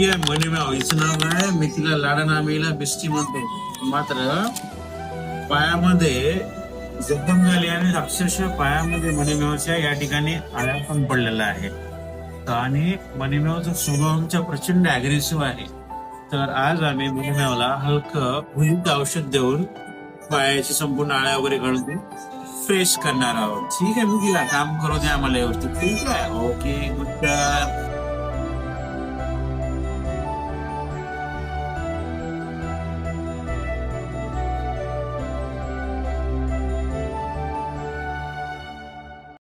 ही आहे मनीमाव, हिचं नाव आहे. मी तिला लाडानामीला बिस्टी म्हणतो. मात्र पायामध्ये जखम झाली आणि अक्षरशः पायामध्ये मनीमेवच्या या ठिकाणी आळ्या पण पडलेला आहे. आणि मनीमेवचा स्वभाव आमचा प्रचंड अग्रेसिव्ह आहे. तर आज आम्ही मनीमेवला हलकं भुईत औषध देऊन पायाची संपूर्ण आळ्या वगैरे काढून फ्रेश करणार आहोत. ठीक आहे, मी तिला काम करू द्या आम्हाला व्यवस्थित. ठीक आहे, ओके, गुड.